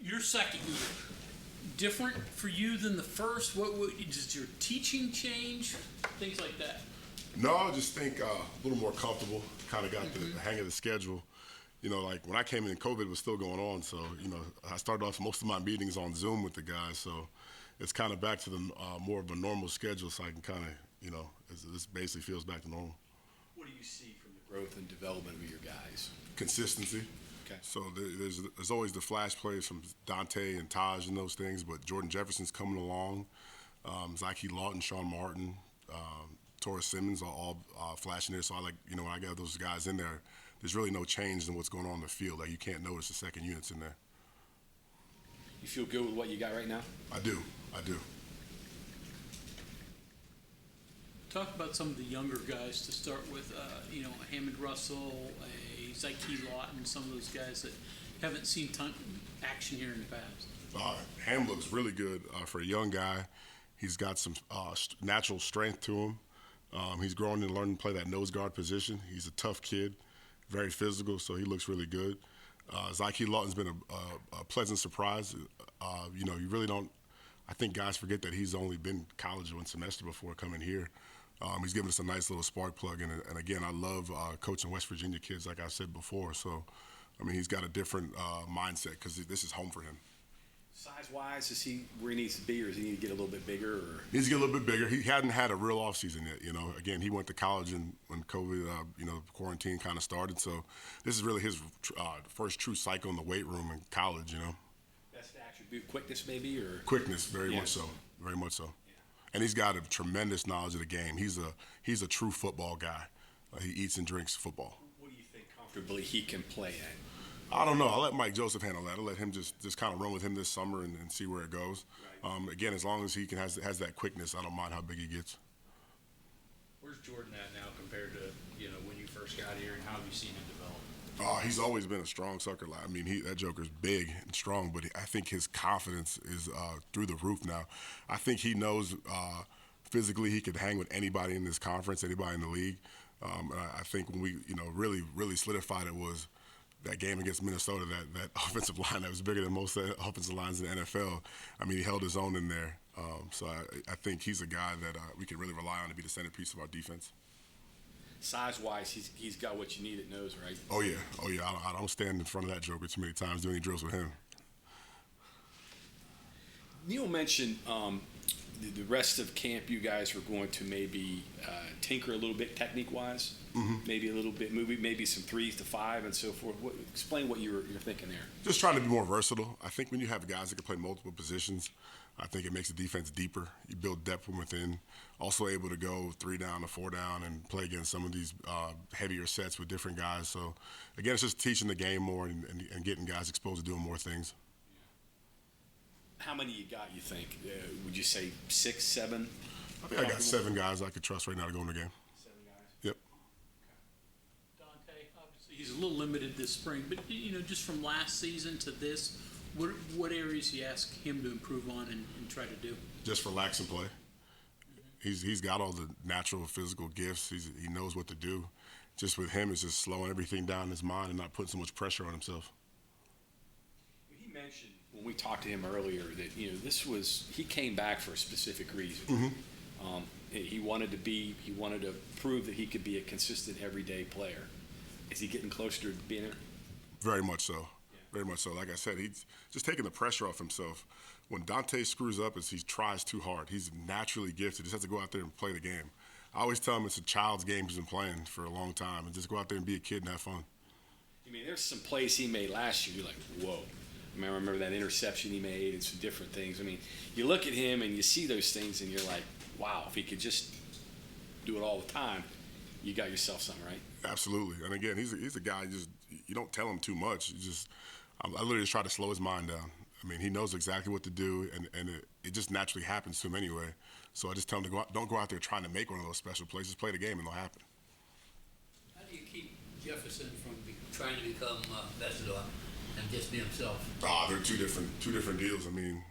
Your second year, different for you than the first? What does your teaching change? Things like that. No, I just think a little more comfortable. Kind of got the hang of the schedule. You know, like when I came in, COVID was still going on. So, you know, I started off most of my meetings on Zoom with the guys. So it's kind of back to the more of a normal schedule. So I can kind of, you know, this basically feels back to normal. What do you see from the growth and development of your guys? Consistency. Okay. So there's always the flash plays from Dante and Taj and those things, but Jordan Jefferson's coming along. Zyke Lawton, Sean Martin, Torres Simmons are all flashing there. So I like, you know, when I got those guys in there, there's really no change in what's going on in the field. Like you can't notice the second units in there. You feel good with what you got right now? I do. Talk about some of the younger guys to start with. You know, Hammond Russell, Zyke Lawton, some of those guys that haven't seen ton action here in the past. Ham looks really good for a young guy. He's got some natural strength to him. He's growing and learning to play that nose guard position. He's a tough kid, very physical, so he looks really good. Zyke Lawton's been a pleasant surprise. You know, you really don't. I think guys forget that he's only been college one semester before coming here. He's given us a nice little spark plug, and again, I love coaching West Virginia kids, like I said before. So, I mean, he's got a different mindset because this is home for him. Size-wise, is he where he needs to be, or does he need to get a little bit bigger? Or? He needs to get a little bit bigger. He hadn't had a real offseason yet. You know, again, he went to college when COVID, you know, quarantine kind of started. So, this is really his first true cycle in the weight room in college. You know. Best attribute, quickness, maybe, or quickness, very much so, very much so. And he's got a tremendous knowledge of the game. He's a true football guy. He eats and drinks football. What do you think comfortably he can play at? I don't know. I'll let Mike Joseph handle that. I'll let him just kind of run with him this summer and see where it goes. Right. Again, as long as he has that quickness, I don't mind how big he gets. Where's Jordan at now compared to when you first got here, and how have you seen him develop? He's always been a strong sucker line. I mean, that joker's big and strong, but I think his confidence is through the roof now. I think he knows physically he could hang with anybody in this conference, anybody in the league. And I think when we, really solidified it was that game against Minnesota, that offensive line that was bigger than most offensive lines in the NFL. I mean, he held his own in there. So I think he's a guy that we can really rely on to be the centerpiece of our defense. Size-wise, he's got what you need at nose, right? Oh yeah. I don't stand in front of that joker too many times doing any drills with him. Neil mentioned the rest of camp you guys were going to maybe tinker a little bit technique-wise, maybe a little bit, maybe some 3s to 5 and so forth. Explain what you're thinking there. Just trying to be more versatile. I think when you have guys that can play multiple positions, I think it makes the defense deeper. You build depth from within. Also able to go 3 down to 4 down and play against some of these heavier sets with different guys. So, again, it's just teaching the game more and getting guys exposed to doing more things. How many you got, you think? Would you say 6, 7? I think I got 7 guys I could trust right now to go in the game. 7 guys? Yep. Dante, obviously he's a little limited this spring, but just from last season to this, what areas you ask him to improve on and try to do? Just relax and play. He's got all the natural physical gifts. He knows what to do. Just with him, it's just slowing everything down in his mind and not putting so much pressure on himself. He mentioned when we talked to him earlier that he came back for a specific reason. He wanted to prove that he could be a consistent everyday player. Is he getting closer to being there? Very much so. Very much so. Like I said, he's just taking the pressure off himself. When Dante screws up, he tries too hard. He's naturally gifted. He just has to go out there and play the game. I always tell him it's a child's game he's been playing for a long time, and just go out there and be a kid and have fun. I mean, there's some plays he made last year. You're like, whoa. I remember that interception he made and some different things. I mean, you look at him and you see those things, and you're like, wow, if he could just do it all the time, you got yourself something, right? Absolutely. And again, he's a guy you don't tell him too much. I literally just try to slow his mind down. I mean, he knows exactly what to do, and it just naturally happens to him anyway. So I just tell him to don't go out there trying to make one of those special plays. Just play the game and it'll happen. How do you keep Jefferson from trying to become Bessador and just be himself? They're two different deals. I mean,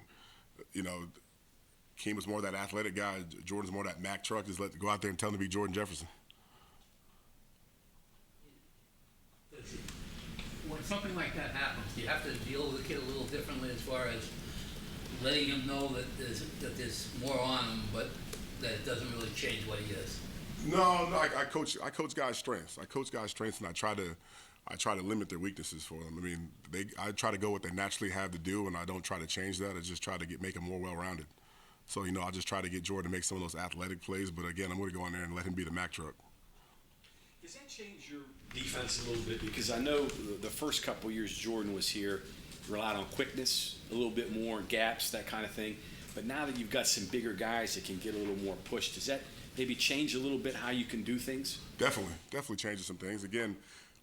Keem was more that athletic guy. Jordan's more that Mack truck. Just go out there and tell him to be Jordan Jefferson. When when something like that happens, do you have to deal with the kid a little differently as far as letting him know that there's more on him, but that it doesn't really change what he is? No, I coach guys' strengths. I coach guys' strengths, and I try to limit their weaknesses for them. I mean, I try to go what they naturally have to do, and I don't try to change that. I just try to make them more well-rounded. So, I just try to get Jordan to make some of those athletic plays, but again, I'm going to go in there and let him be the Mack truck. Does that change your defense a little bit? Because I know the first couple years Jordan was here, relied on quickness a little bit more, gaps, that kind of thing. But now that you've got some bigger guys that can get a little more push, does that maybe change a little bit how you can do things? Definitely changes some things. Again,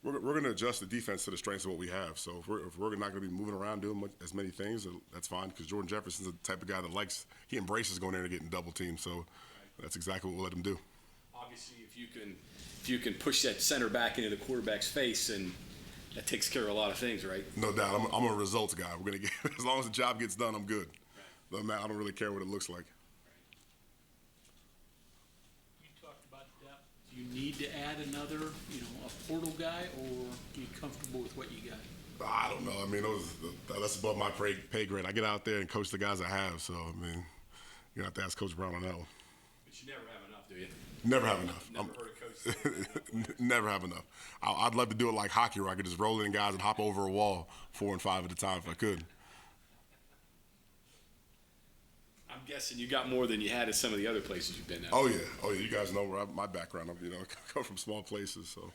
we're going to adjust the defense to the strengths of what we have. So if we're not going to be moving around doing as many things, that's fine, because Jordan Jefferson's the type of guy that he embraces going there and getting double teamed. So that's exactly what we'll let him do. Obviously, if you can push that center back into the quarterback's face, and that takes care of a lot of things, right? No doubt. I'm a results guy. We're going to get as long as the job gets done, I'm good. Right. I don't really care what it looks like. You talked about depth. Do you need to add another, a portal guy, or are you comfortable with what you got? I don't know. I mean, that's above my pay grade. I get out there and coach the guys I have. So, I mean, you're going to have to ask Coach Brown on that one. But you never have enough, do you? Never have enough. Never heard a coach say that. Never have enough. I'd love to do it like hockey, where I could just roll in guys and hop over a wall 4 and 5 at a time if I could. I'm guessing you got more than you had at some of the other places you've been at. Oh yeah. You guys know my background. I come from small places, so.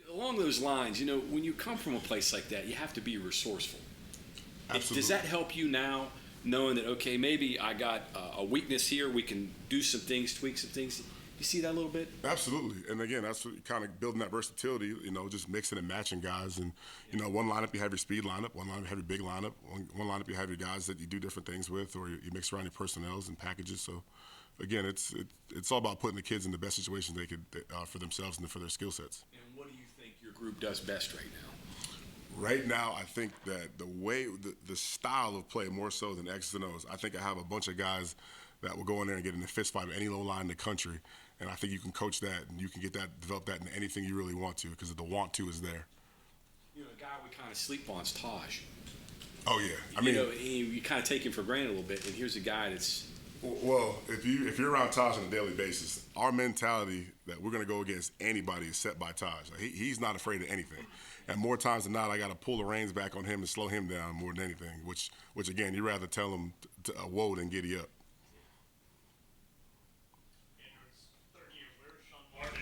But along those lines, when you come from a place like that, you have to be resourceful. Absolutely. Does that help you now, knowing that, okay, maybe I got a weakness here, we can do some things, tweak some things? You see that a little bit? Absolutely. And again, that's kind of building that versatility, just mixing and matching guys. And, one lineup you have your speed lineup, one lineup you have your big lineup, one lineup you have your guys that you do different things with, or you mix around your personnels and packages. So, again, it's all about putting the kids in the best situations they could for themselves and for their skill sets. And what do you think your group does best right now? Right now, I think that the style of play, more so than X's and O's, I think I have a bunch of guys that will go in there and get in a fist fight with any low line in the country. And I think you can coach that, and you can develop that into anything you really want to, because the want to is there. A guy we kind of sleep on is Taj. Oh yeah, you kind of take him for granted a little bit, and here's a guy that's. Well, if you're around Taj on a daily basis, our mentality that we're going to go against anybody is set by Taj. He's not afraid of anything, and more times than not, I got to pull the reins back on him and slow him down more than anything. Which again, you'd rather tell him whoa than giddy up.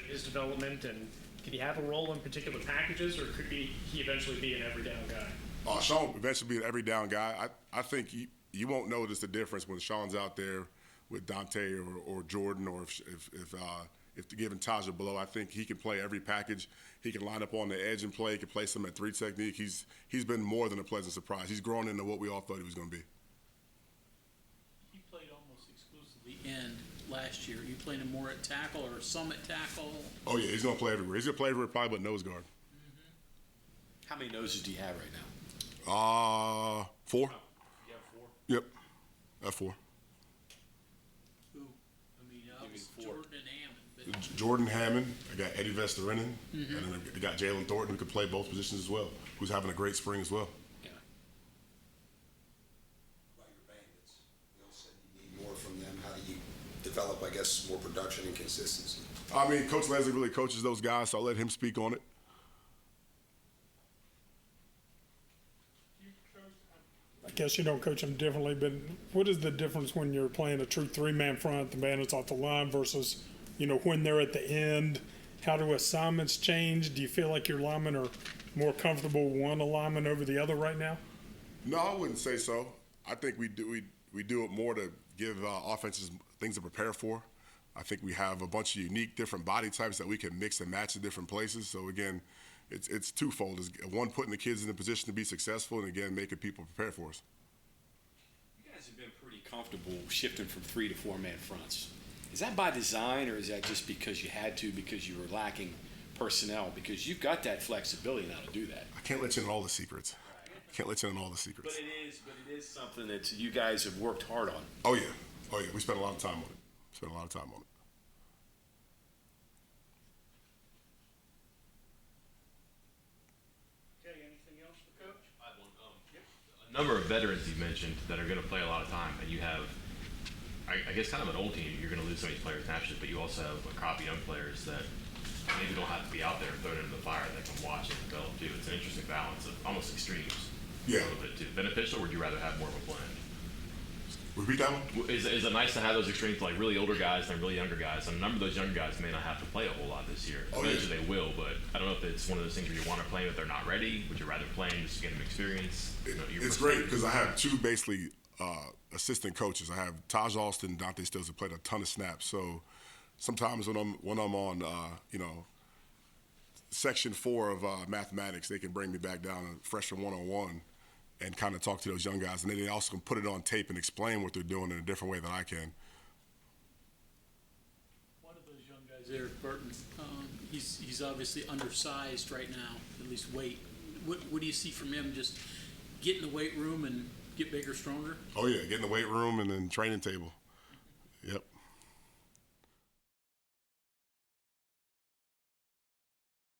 His development, and could he have a role in particular packages, or could he eventually be an every down guy? Sean will eventually be an every down guy. I think you won't notice the difference when Sean's out there with Dante or Jordan, or if giving Taj a blow. I think he can play every package. He can line up on the edge and play. He can play some at 3 technique. He's been more than a pleasant surprise. He's grown into what we all thought he was going to be. He played almost exclusively end last year. You playing him more at tackle or some at tackle? Oh yeah, he's going to play everywhere. He's going to play everywhere, probably but nose guard. Mm-hmm. How many noses do you have right now? 4. You have 4? Yep, that's 4. Who? I mean, four. Jordan and Hammond. But Jordan Hammond. I got Eddie Vestorinen, and then I got Jalen Thornton, who could play both positions as well, who's having a great spring as well. Yeah. About your Bandits, Bill said you need more from them. How do you develop, I guess, more production and consistency? I mean, Coach Leslie really coaches those guys, so I'll let him speak on it. I guess you don't coach them differently, but what is the difference when you're playing a true 3-man front, the Bandits off the line, versus, when they're at the end? How do assignments change? Do you feel like your linemen are more comfortable one alignment over the other right now? No, I wouldn't say so. I think we do it more to give offenses things to prepare for. I think we have a bunch of unique, different body types that we can mix and match in different places. So again, it's twofold. It's one, putting the kids in a position to be successful, and again, making people prepare for us. You guys have been pretty comfortable shifting from 3 to 4-man fronts. Is that by design, or is that just because you had to, because you were lacking personnel? Because you've got that flexibility now to do that. I can't let you in all the secrets. I can't let you in all the secrets. But it is something that you guys have worked hard on. Oh yeah. We spent a lot of time on it. number of veterans you mentioned that are going to play a lot of time, and you have, I guess, kind of an old team. You're going to lose some of these players naturally, but you also have a crop of young players that maybe don't have to be out there and thrown into the fire. That can watch and develop too. It's an interesting balance of almost extremes. Yeah. A little bit too beneficial. Or would you rather have more of a blend? Repeat that one? Is it nice to have those extremes, like really older guys and really younger guys? And a number of those younger guys may not have to play a whole lot this year. Oh, yeah. Eventually they will, but I don't know if it's one of those things where you want to play if they're not ready. Would you rather play them just to get them experience? It's great because I have two basically assistant coaches. I have Taj Alston and Dante Stills who played a ton of snaps. So sometimes when I'm on section 4 of mathematics, they can bring me back down to freshman 101 and kind of talk to those young guys. And then they also can put it on tape and explain what they're doing in a different way than I can. One of those young guys, Eric Burton, he's obviously undersized right now, at least weight. What do you see from him? Just get in the weight room and get bigger, stronger? Oh, yeah, get in the weight room and then training table.